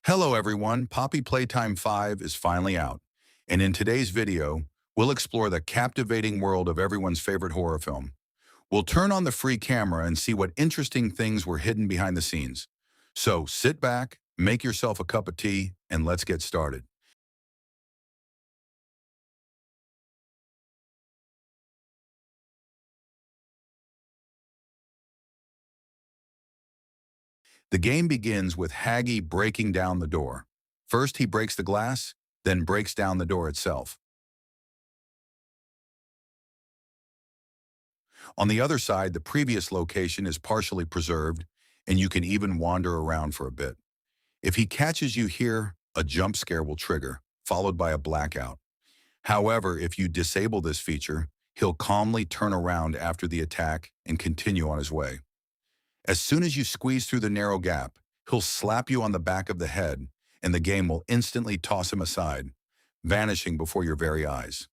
Hello everyone, Poppy Playtime 5 is finally out, and in today's video, we'll explore the captivating world of everyone's favorite horror film. We'll turn on the free camera and see what interesting things were hidden behind the scenes. So sit back, make yourself a cup of tea, and let's get started. The game begins with Haggy breaking down the door. First he breaks the glass, then breaks down the door itself. On the other side, the previous location is partially preserved, and you can even wander around for a bit. If he catches you here, a jump scare will trigger, followed by a blackout. However, if you disable this feature, he'll calmly turn around after the attack and continue on his way. As soon as you squeeze through the narrow gap, he'll slap you on the back of the head, and the game will instantly toss him aside, vanishing before your very eyes.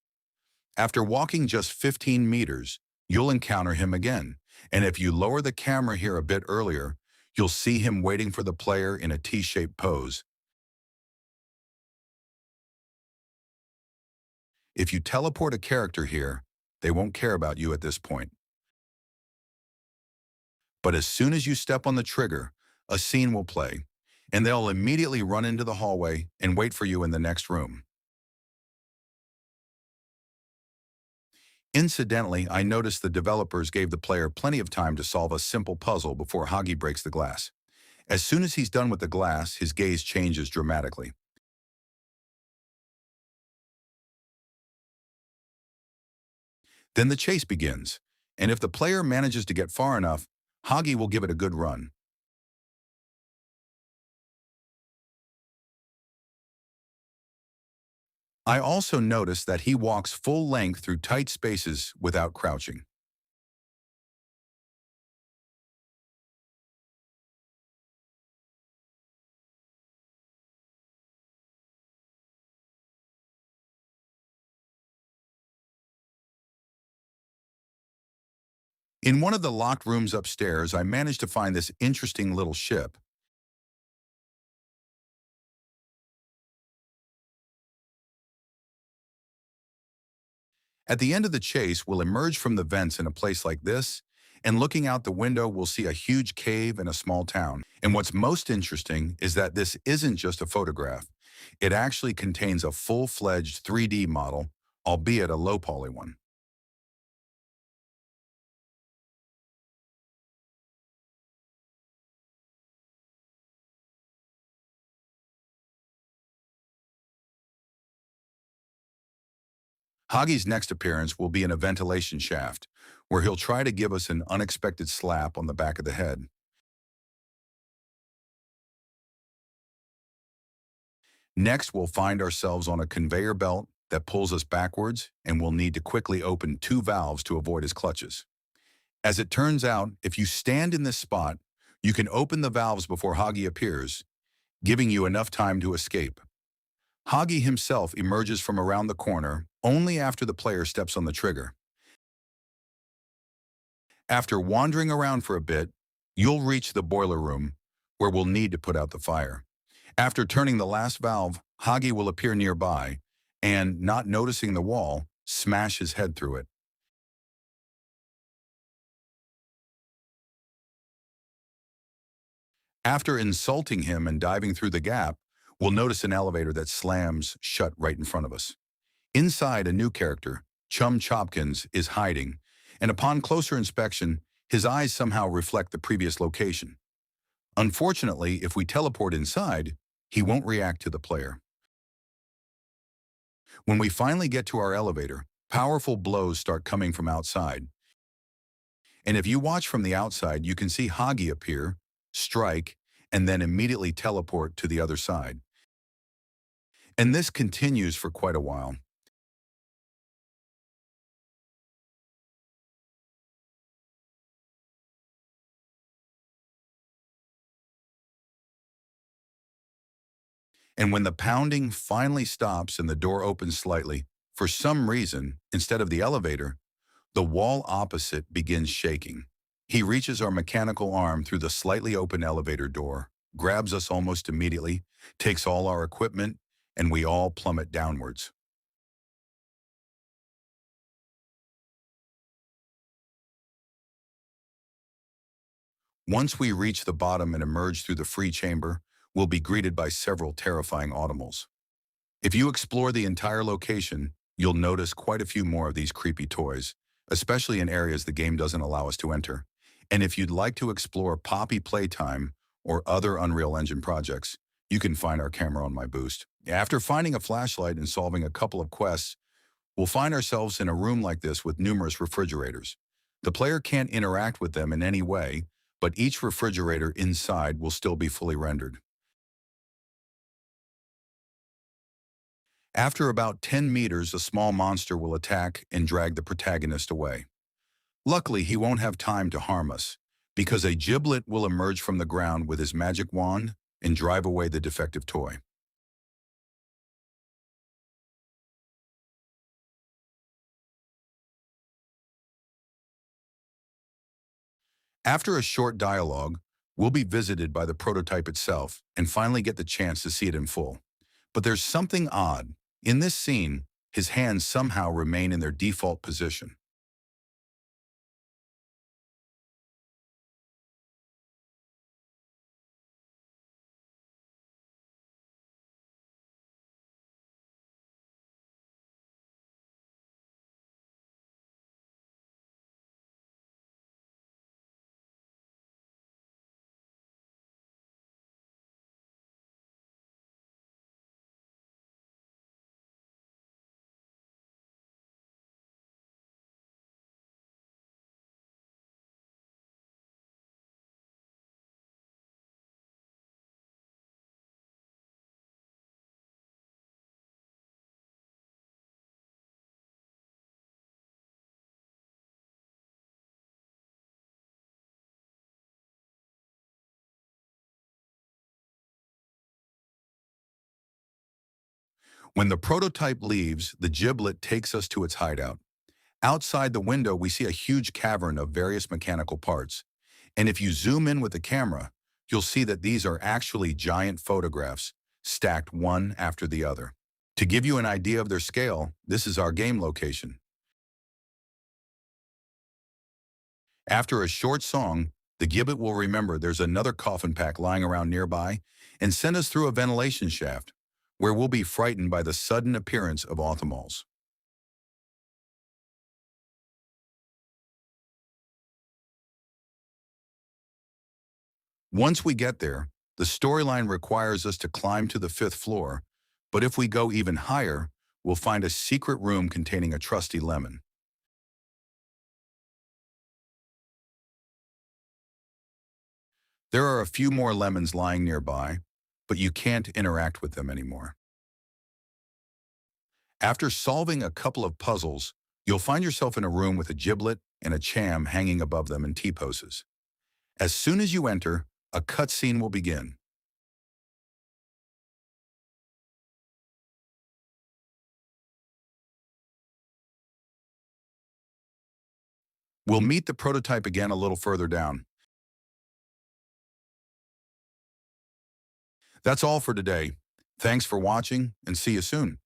After walking just 15 meters, you'll encounter him again, and if you lower the camera here a bit earlier, you'll see him waiting for the player in a T-shaped pose. If you teleport a character here, they won't care about you at this point. But as soon as you step on the trigger, a scene will play, and they'll immediately run into the hallway and wait for you in the next room. Incidentally, I noticed the developers gave the player plenty of time to solve a simple puzzle before Hagi breaks the glass. As soon as he's done with the glass, his gaze changes dramatically. Then the chase begins, and if the player manages to get far enough, Hagi will give it a good run. I also noticed that he walks full length through tight spaces without crouching. In one of the locked rooms upstairs, I managed to find this interesting little ship. At the end of the chase, we'll emerge from the vents in a place like this, and looking out the window, we'll see a huge cave and a small town. And what's most interesting is that this isn't just a photograph. It actually contains a full-fledged 3D model, albeit a low-poly one. Hagi's next appearance will be in a ventilation shaft, where he'll try to give us an unexpected slap on the back of the head. Next, we'll find ourselves on a conveyor belt that pulls us backwards, and we'll need to quickly open two valves to avoid his clutches. As it turns out, if you stand in this spot, you can open the valves before Hagi appears, giving you enough time to escape. Hagi himself emerges from around the corner only after the player steps on the trigger. After wandering around for a bit, you'll reach the boiler room, where we'll need to put out the fire. After turning the last valve, Hagi will appear nearby and, not noticing the wall, smash his head through it. After insulting him and diving through the gap, we'll notice an elevator that slams shut right in front of us. Inside, a new character, Chum Chopkins, is hiding, and upon closer inspection, his eyes somehow reflect the previous location. Unfortunately, if we teleport inside, he won't react to the player. When we finally get to our elevator, powerful blows start coming from outside. And if you watch from the outside, you can see Hagi appear, strike, and then immediately teleport to the other side. And this continues for quite a while. And when the pounding finally stops and the door opens slightly, for some reason, instead of the elevator, the wall opposite begins shaking. He reaches our mechanical arm through the slightly open elevator door, grabs us almost immediately, takes all our equipment, and we all plummet downwards. Once we reach the bottom and emerge through the free chamber, we'll be greeted by several terrifying automals. If you explore the entire location, you'll notice quite a few more of these creepy toys, especially in areas the game doesn't allow us to enter. And if you'd like to explore Poppy Playtime or other Unreal Engine projects, you can find our camera on my boost. After finding a flashlight and solving a couple of quests, we'll find ourselves in a room like this with numerous refrigerators. The player can't interact with them in any way, but each refrigerator inside will still be fully rendered. After about 10 meters, a small monster will attack and drag the protagonist away. Luckily, he won't have time to harm us, because a giblet will emerge from the ground with his magic wand and drive away the defective toy. After a short dialogue, we'll be visited by the prototype itself and finally get the chance to see it in full. But there's something odd. In this scene, his hands somehow remain in their default position. When the prototype leaves, the giblet takes us to its hideout. Outside the window, we see a huge cavern of various mechanical parts. And if you zoom in with the camera, you'll see that these are actually giant photographs, stacked one after the other. To give you an idea of their scale, this is our game location. After a short song, the gibbet will remember there's another coffin pack lying around nearby and send us through a ventilation shaft, where we'll be frightened by the sudden appearance of Authimals. Once we get there, the storyline requires us to climb to the fifth floor, but if we go even higher, we'll find a secret room containing a trusty lemon. There are a few more lemons lying nearby, but you can't interact with them anymore. After solving a couple of puzzles, you'll find yourself in a room with a giblet and a cham hanging above them in T-poses. As soon as you enter, a cutscene will begin. We'll meet the prototype again a little further down. That's all for today. Thanks for watching and see you soon.